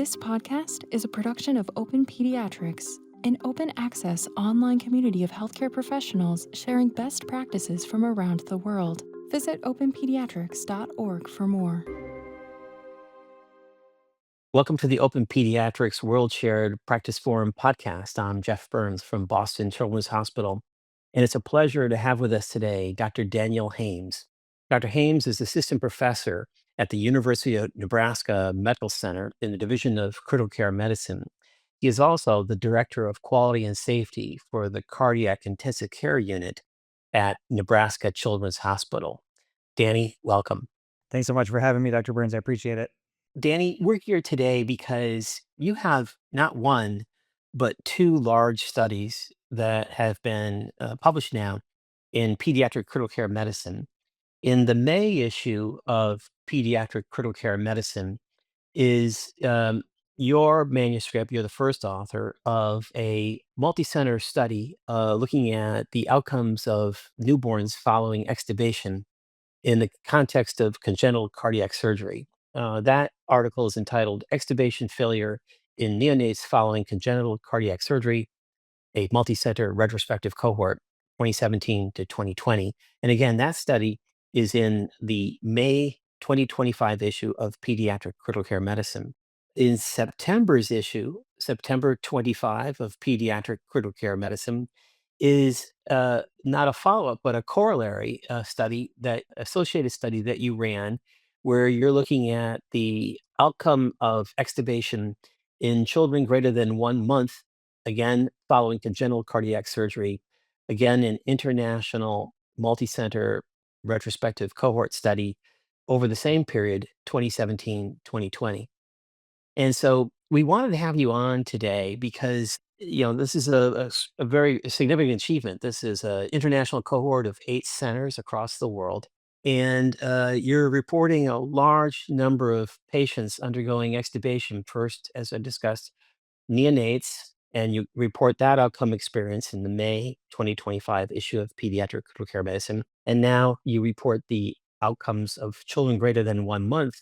This podcast is a production of Open Pediatrics, an open access online community of healthcare professionals sharing best practices from around the world. Visit openpediatrics.org for more. Welcome to the Open Pediatrics World Shared Practice Forum podcast. I'm Jeff Burns from Boston Children's Hospital, and it's a pleasure to have with us today Dr. Daniel Hames. Dr. Hames is assistant professor at the University of Nebraska Medical Center in the Division of Critical Care Medicine. He is also the Director of Quality and Safety for the Cardiac Intensive Care Unit at Nebraska Children's Hospital. Danny, welcome. Thanks so much for having me, Dr. Burns. I appreciate it. Danny, we're here today because you have not one, but two large studies that have been published now in pediatric critical care medicine. In the May issue of Pediatric Critical Care Medicine is your manuscript. You're the first author of a multicenter study looking at the outcomes of newborns following extubation in the context of congenital cardiac surgery. That article is entitled Extubation Failure in Neonates Following Congenital Cardiac Surgery, a Multicenter Retrospective Cohort, 2017 to 2020. And again, that study is in the May 2025 issue of Pediatric Critical Care Medicine. In September's issue, September 25 of Pediatric Critical Care Medicine, is not a follow-up, but a corollary associated study that you ran, where you're looking at the outcome of extubation in children greater than 1 month, again, following congenital cardiac surgery, again, an international multicenter retrospective cohort study over the same period, 2017-2020. And so we wanted to have you on today because this is a very significant achievement. This is an international cohort of 8 centers across the world. And you're reporting a large number of patients undergoing extubation. First, as I discussed, neonates, and you report that outcome experience in the May 2025 issue of Pediatric Critical Care Medicine. And now you report the outcomes of children greater than 1 month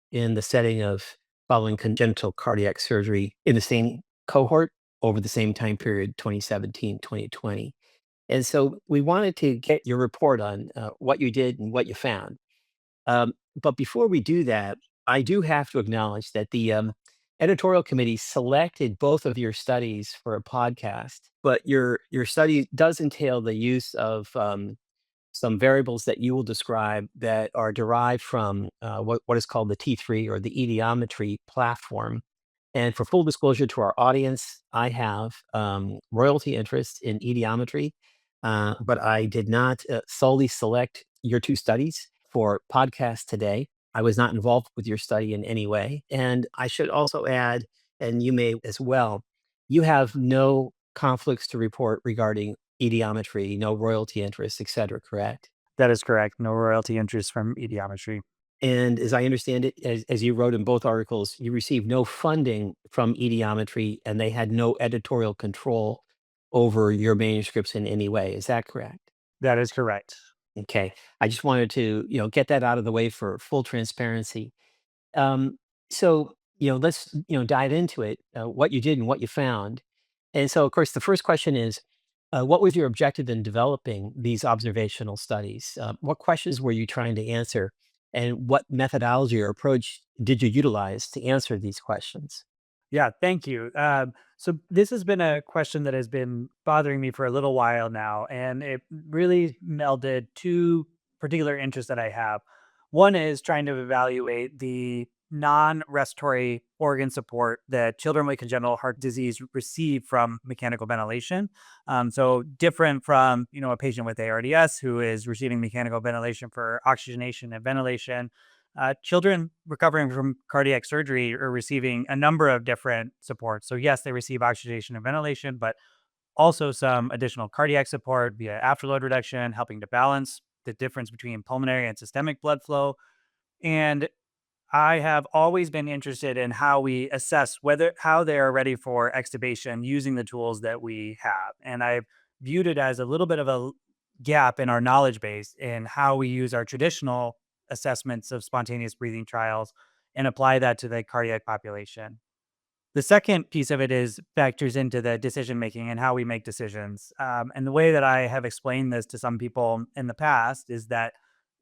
in the setting of following congenital cardiac surgery in the same cohort over the same time period, 2017, 2020. And so we wanted to get your report on what you did and what you found. But before we do that, I do have to acknowledge that the editorial committee selected both of your studies for a podcast, but your study does entail the use of some variables that you will describe that are derived from what is called the T3 or the ediometry platform. And for full disclosure to our audience, I have royalty interest in ediometry, but I did not solely select your two studies for podcast today. I was not involved with your study in any way. And I should also add, and you may as well, you have no conflicts to report regarding ediometry, no royalty interests, et cetera, correct? That is correct. No royalty interest from ediometry. And as I understand it, as you wrote in both articles, you received no funding from ediometry and they had no editorial control over your manuscripts in any way. Is that correct? That is correct. Okay. I just wanted to, get that out of the way for full transparency. So, let's, dive into it, what you did and what you found. And so, of course, the first question is, what was your objective in developing these observational studies? What questions were you trying to answer? And what methodology or approach did you utilize to answer these questions? Yeah, thank you. So this has been a question that has been bothering me for a little while now, and it really melded two particular interests that I have. One is trying to evaluate the non-respiratory organ support that children with congenital heart disease receive from mechanical ventilation. So different from a patient with ARDS who is receiving mechanical ventilation for oxygenation and ventilation. Children recovering from cardiac surgery are receiving a number of different supports. So yes, they receive oxygenation and ventilation, but also some additional cardiac support via afterload reduction, helping to balance the difference between pulmonary and systemic blood flow. And I have always been interested in how we assess how they are ready for extubation using the tools that we have. And I've viewed it as a little bit of a gap in our knowledge base in how we use our traditional assessments of spontaneous breathing trials and apply that to the cardiac population. The second piece of it is factors into the decision making and how we make decisions. And the way that I have explained this to some people in the past is that,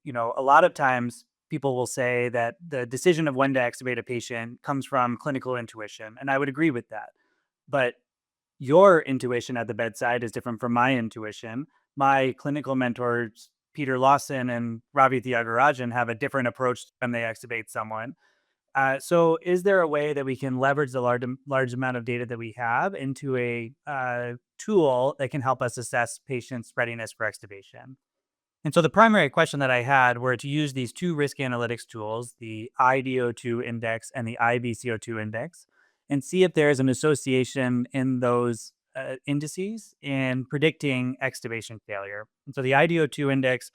a lot of times people will say that the decision of when to extubate a patient comes from clinical intuition. And I would agree with that. But your intuition at the bedside is different from my intuition. My clinical mentors, Peter Lawson and Ravi Tyagarajan, have a different approach when they extubate someone. So, is there a way that we can leverage the large amount of data that we have into a tool that can help us assess patients' readiness for extubation? And so, the primary question that I had were to use these two risk analytics tools, the IDO2 index and the IBCO2 index, and see if there is an association in those indices in predicting extubation failure. And so, the IDO2 index,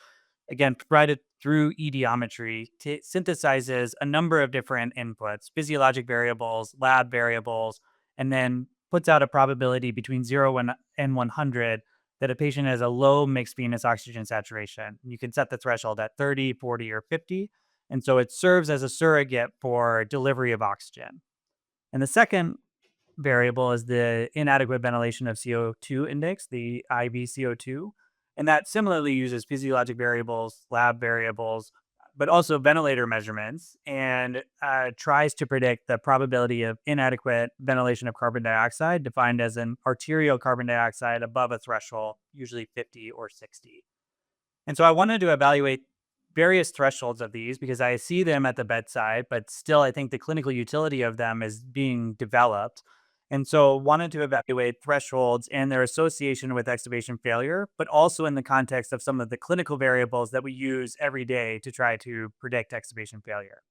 again, provided through ediometry, synthesizes a number of different inputs, physiologic variables, lab variables, and then puts out a probability between 0 and 100 that a patient has a low mixed venous oxygen saturation. You can set the threshold at 30, 40, or 50. And so it serves as a surrogate for delivery of oxygen. And the second variable is the inadequate ventilation of CO2 index, the IVCO2. And that similarly uses physiologic variables, lab variables, but also ventilator measurements and tries to predict the probability of inadequate ventilation of carbon dioxide, defined as an arterial carbon dioxide above a threshold, usually 50 or 60. And so I wanted to evaluate various thresholds of these because I see them at the bedside, but still I think the clinical utility of them is being developed. And so wanted to evaluate thresholds and their association with extubation failure, but also in the context of some of the clinical variables that we use every day to try to predict extubation failure.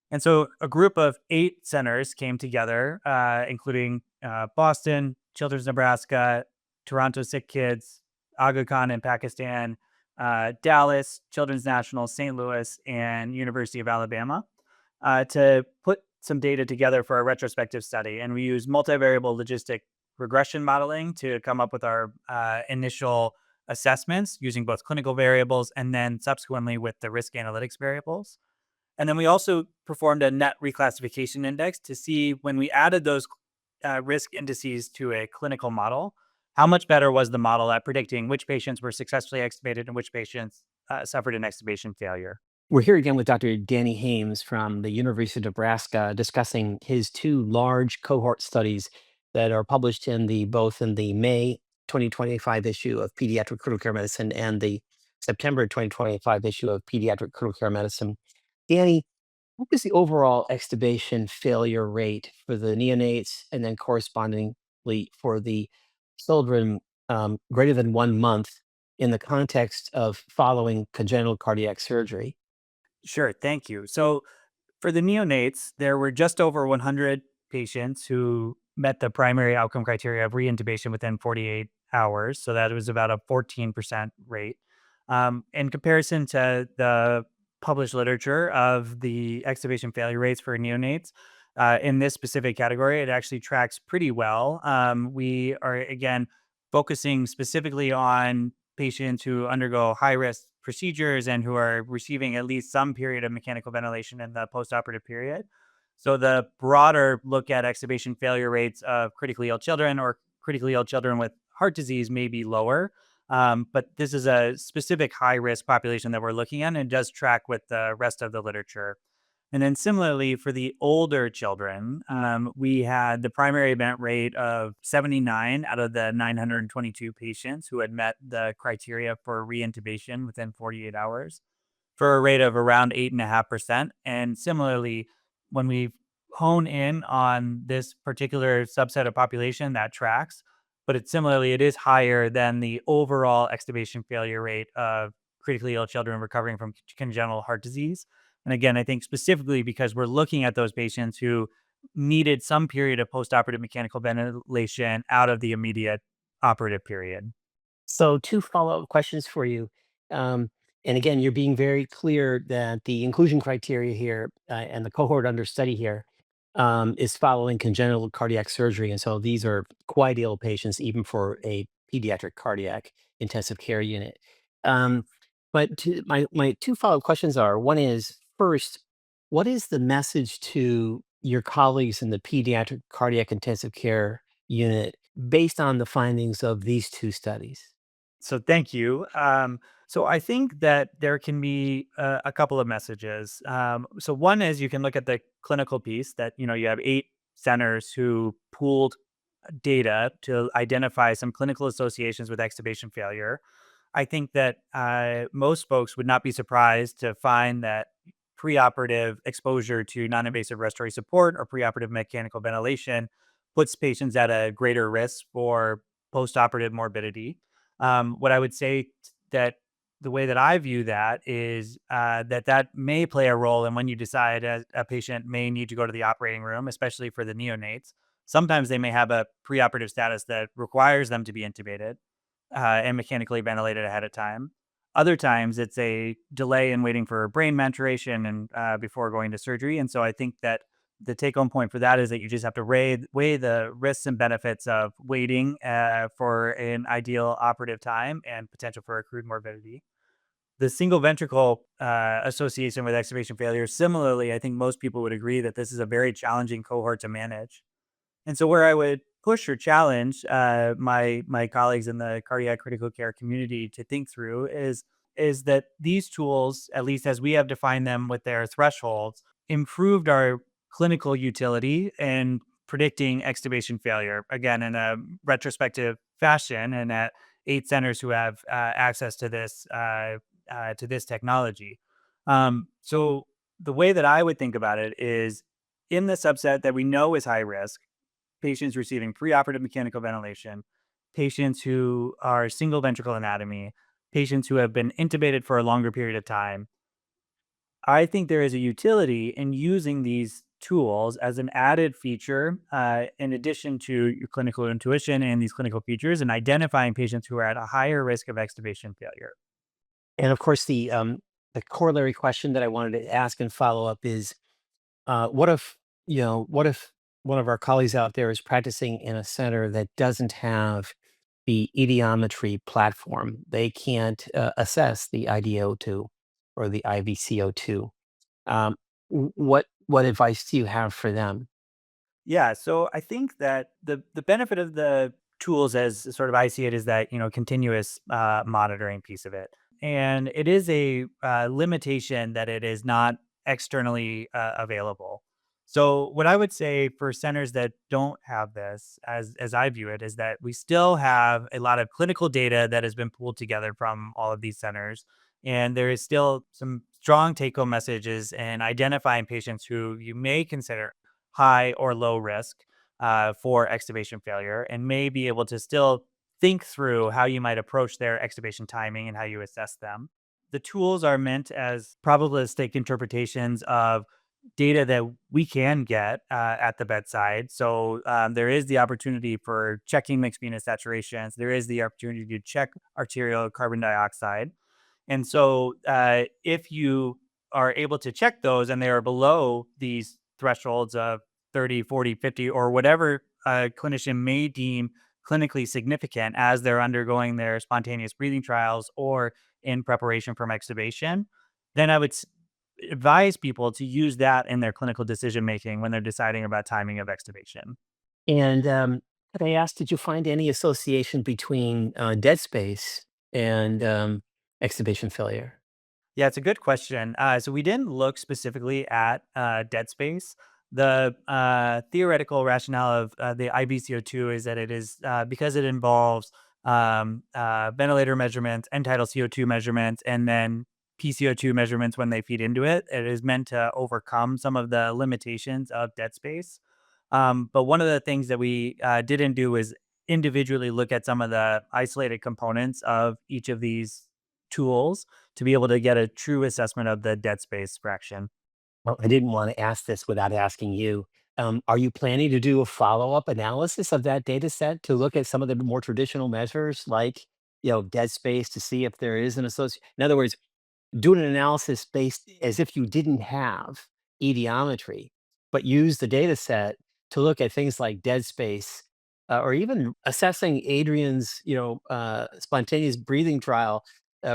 And so a group of 8 centers came together, including Boston, Children's Nebraska, Toronto Sick Kids, Aga Khan in Pakistan, Dallas, Children's National, St. Louis, and University of Alabama, to put some data together for a retrospective study. And we use multivariable logistic regression modeling to come up with our initial assessments using both clinical variables and then subsequently with the risk analytics variables. And then we also performed a net reclassification index to see when we added those risk indices to a clinical model, how much better was the model at predicting which patients were successfully extubated and which patients suffered an extubation failure. We're here again with Dr. Danny Hames from the University of Nebraska discussing his two large cohort studies that are published in the both in the May 2025 issue of Pediatric Critical Care Medicine and the September 2025 issue of Pediatric Critical Care Medicine. Danny, what was the overall extubation failure rate for the neonates and then correspondingly for the children greater than 1 month in the context of following congenital cardiac surgery? Sure, thank you. So for the neonates, there were just over 100 patients who met the primary outcome criteria of reintubation within 48 hours. So that was about a 14% rate. In comparison to the published literature of the extubation failure rates for neonates, in this specific category, it actually tracks pretty well. We are, again, focusing specifically on patients who undergo high risk procedures and who are receiving at least some period of mechanical ventilation in the postoperative period. So the broader look at extubation failure rates of critically ill children or critically ill children with heart disease may be lower. But this is a specific high risk population that we're looking at and does track with the rest of the literature. And then similarly for the older children, we had the primary event rate of 79 out of the 922 patients who had met the criteria for reintubation within 48 hours for a rate of around 8.5%. And similarly, when we hone in on this particular subset of population, that tracks, but it is higher than the overall extubation failure rate of critically ill children recovering from congenital heart disease. And again, I think specifically because we're looking at those patients who needed some period of postoperative mechanical ventilation out of the immediate operative period. So, two follow-up questions for you. Um, and again, you're being very clear that the inclusion criteria here and the cohort under study here is following congenital cardiac surgery. And so these are quite ill patients, even for a pediatric cardiac intensive care unit. Um, my two follow-up questions are one is first, what is the message to your colleagues in the pediatric cardiac intensive care unit based on the findings of these two studies? So thank you. So I think that there can be a couple of messages. So one is you can look at the clinical piece that you have 8 centers who pooled data to identify some clinical associations with extubation failure. I think that most folks would not be surprised to find that preoperative exposure to non-invasive respiratory support or preoperative mechanical ventilation puts patients at a greater risk for postoperative morbidity. What I would say that the way that I view that is that may play a role in when you decide as a patient may need to go to the operating room, especially for the neonates. Sometimes they may have a preoperative status that requires them to be intubated and mechanically ventilated ahead of time. Other times, it's a delay in waiting for brain maturation and before going to surgery. And so, I think that the take-home point for that is that you just have to weigh the risks and benefits of waiting for an ideal operative time and potential for accrued morbidity. The single ventricle association with extubation failure, similarly, I think most people would agree that this is a very challenging cohort to manage. And so where I would push or challenge my colleagues in the cardiac critical care community to think through is that these tools, at least as we have defined them with their thresholds, improved our clinical utility in predicting extubation failure. Again, in a retrospective fashion, and at 8 centers who have access to this technology. So the way that I would think about it is in the subset that we know is high risk patients receiving preoperative mechanical ventilation, patients who are single ventricle anatomy, patients who have been intubated for a longer period of time. I think there is a utility in using these tools as an added feature, in addition to your clinical intuition and these clinical features, and identifying patients who are at a higher risk of extubation failure. And of course, the corollary question that I wanted to ask and follow up is, what if what if one of our colleagues out there is practicing in a center that doesn't have the ediometry platform? They can't assess the IDO2 or the IVCO2. Um, what advice do you have for them? Yeah, so I think that the benefit of the tools, as sort of I see it, is that continuous monitoring piece of it, and it is a limitation that it is not externally available. So what I would say for centers that don't have this, as I view it, is that we still have a lot of clinical data that has been pulled together from all of these centers, and there is still some strong take-home messages in identifying patients who you may consider high or low risk for extubation failure and may be able to still think through how you might approach their extubation timing and how you assess them. The tools are meant as probabilistic interpretations of data that we can get at the bedside. So there is the opportunity for checking mixed venous saturations. There is the opportunity to check arterial carbon dioxide. And so, if you are able to check those and they are below these thresholds of 30, 40, 50, or whatever a clinician may deem clinically significant as they're undergoing their spontaneous breathing trials or in preparation for extubation, then I would advise people to use that in their clinical decision making when they're deciding about timing of extubation. And could I ask, did you find any association between dead space and extubation failure? Yeah, it's a good question. So we didn't look specifically at dead space. The theoretical rationale of the IBCO2 is that it is because it involves ventilator measurements, end tidal CO2 measurements, and then PCO2 measurements when they feed into it. It is meant to overcome some of the limitations of dead space. But one of the things that we didn't do is individually look at some of the isolated components of each of these tools to be able to get a true assessment of the dead space fraction. Well, I didn't want to ask this without asking you. Are you planning to do a follow-up analysis of that data set to look at some of the more traditional measures like, dead space to see if there is an association? In other words, do an analysis based as if you didn't have ediometry, but use the data set to look at things like dead space, or even assessing Adrian's, spontaneous breathing trial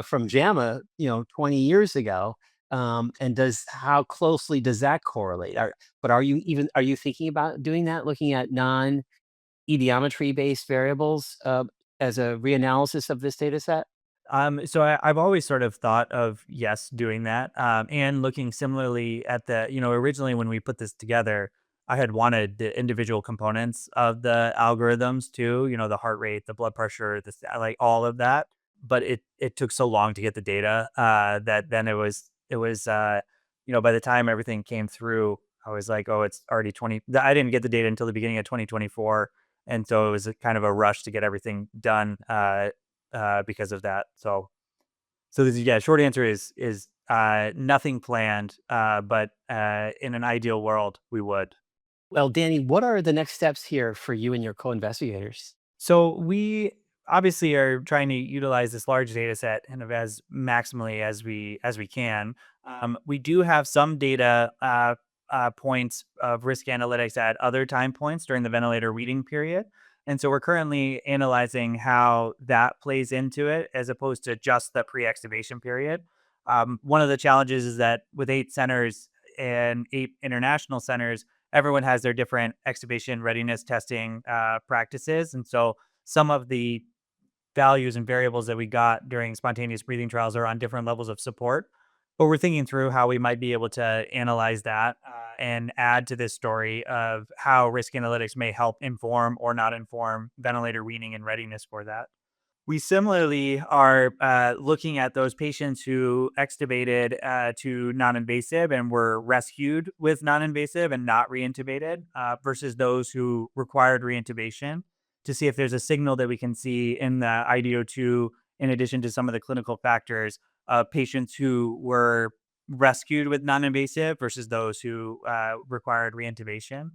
from JAMA, 20 years ago. And how closely does that correlate? Are you thinking about doing that, looking at non-ediometry based variables as a reanalysis of this data set? So I've always sort of thought of, yes, doing that, and looking similarly at originally when we put this together, I had wanted the individual components of the algorithms too, the heart rate, the blood pressure, like all of that. But it took so long to get the data that then it was by the time everything came through, I was like, oh, it's already 20. I didn't get the data until the beginning of 2024. And so it was a kind of a rush to get everything done. Because of that. So this, yeah, short answer is nothing planned, but in an ideal world, we would. Well, Danny, what are the next steps here for you and your co-investigators? So we obviously are trying to utilize this large data set kind of as maximally as we can. We do have some data points of risk analytics at other time points during the ventilator reading period. And so we're currently analyzing how that plays into it as opposed to just the pre-extubation period. One of the challenges is that with 8 centers and 8 international centers, everyone has their different extubation readiness testing practices. And so some of the values and variables that we got during spontaneous breathing trials are on different levels of support. But we're thinking through how we might be able to analyze that and add to this story of how risk analytics may help inform or not inform ventilator weaning and readiness for that. We similarly are looking at those patients who extubated to non-invasive and were rescued with non-invasive and not reintubated versus those who required reintubation to see if there's a signal that we can see in the IDO2 in addition to some of the clinical factors of patients who were rescued with non-invasive versus those who required reintubation.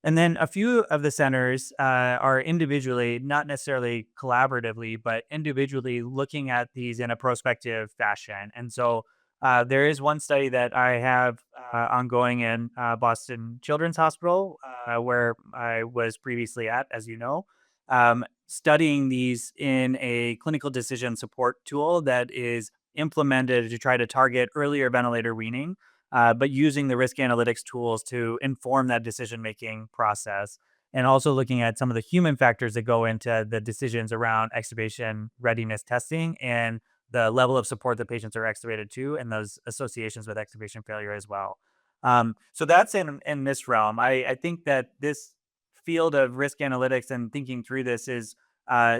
And then a few of the centers are individually, not necessarily collaboratively, but individually looking at these in a prospective fashion. And so there is one study that I have ongoing in Boston Children's Hospital, where I was previously at, as you know, studying these in a clinical decision support tool that is implemented to try to target earlier ventilator weaning, but using the risk analytics tools to inform that decision making process. And also looking at some of the human factors that go into the decisions around extubation readiness testing and the level of support that patients are extubated to and those associations with extubation failure as well. So that's in this realm. I think that this field of risk analytics and thinking through this is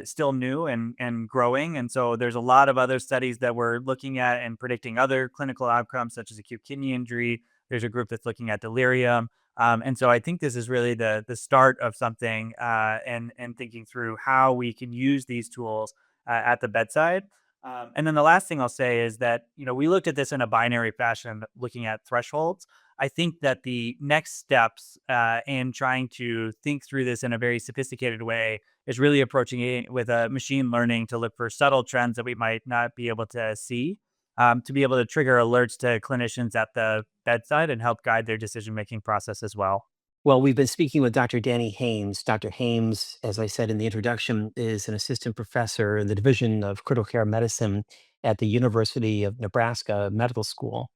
still new and growing. And so there's a lot of other studies that we're looking at and predicting other clinical outcomes, such as acute kidney injury. There's a group that's looking at delirium. And so I think this is really the start of something and thinking through how we can use these tools at the bedside. And then the last thing I'll say is that, we looked at this in a binary fashion, looking at thresholds. I think that the next steps in trying to think through this in a very sophisticated way is really approaching it with a machine learning to look for subtle trends that we might not be able to see, to be able to trigger alerts to clinicians at the bedside and help guide their decision making process as well. Well, we've been speaking with Dr. Danny Hames. Dr. Hames, as I said in the introduction, is an assistant professor in the Division of Critical Care Medicine at the University of Nebraska Medical School,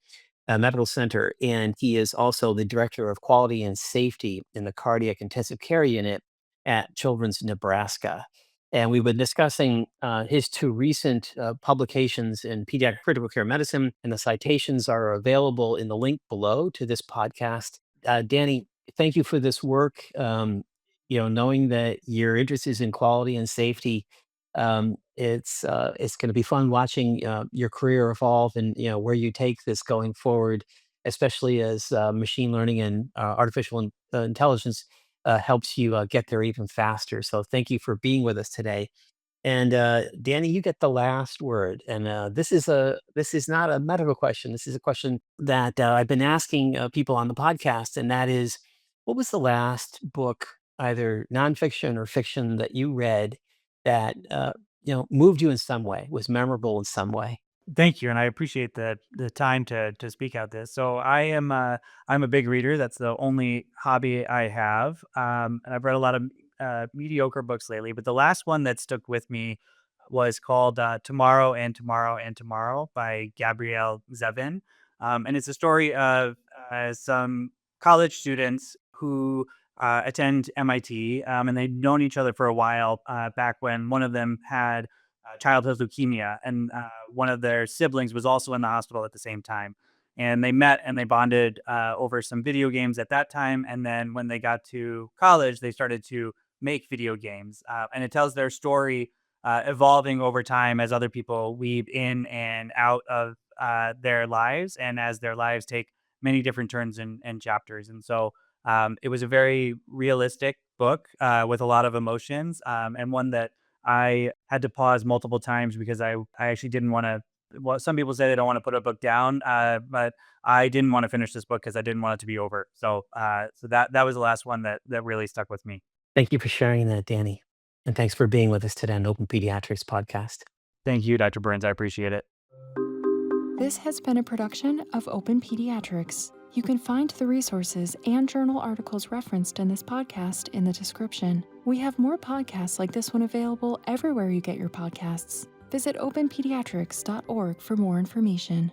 Medical Center. And he is also the Director of Quality and Safety in the Cardiac Intensive Care Unit at Children's Nebraska. And we've been discussing his two recent publications in pediatric critical care medicine, and the citations are available in the link below to this podcast. Danny, thank you for this work. Knowing that your interest is in quality and safety, it's going to be fun watching your career evolve and where you take this going forward, especially as machine learning and intelligence helps you get there even faster. So thank you for being with us today. And Danny, you get the last word. And this is not a medical question. This is a question that I've been asking people on the podcast, and that is, what was the last book, either nonfiction or fiction, that you read that moved you in some way, was memorable in some way? Thank you, and I appreciate the time to speak out this. So I'm a big reader. That's the only hobby I have, and I've read a lot of mediocre books lately. But the last one that stuck with me was called "Tomorrow and Tomorrow and Tomorrow" by Gabrielle Zevin. And it's a story of some college students who attend MIT, and they'd known each other for a while back when one of them had childhood leukemia, and one of their siblings was also in the hospital at the same time. And they met and they bonded over some video games at that time. And then when they got to college, they started to make video games. And it tells their story evolving over time as other people weave in and out of their lives, and as their lives take many different turns and chapters. And so it was a very realistic book with a lot of emotions, and one that I had to pause multiple times because I actually didn't want to. Well, some people say they don't want to put a book down, but I didn't want to finish this book because I didn't want it to be over. So that was the last one that really stuck with me. Thank you for sharing that, Danny. And thanks for being with us today on Open Pediatrics podcast. Thank you, Dr. Burns. I appreciate it. This has been a production of Open Pediatrics. You can find the resources and journal articles referenced in this podcast in the description. We have more podcasts like this one available everywhere you get your podcasts. Visit openpediatrics.org for more information.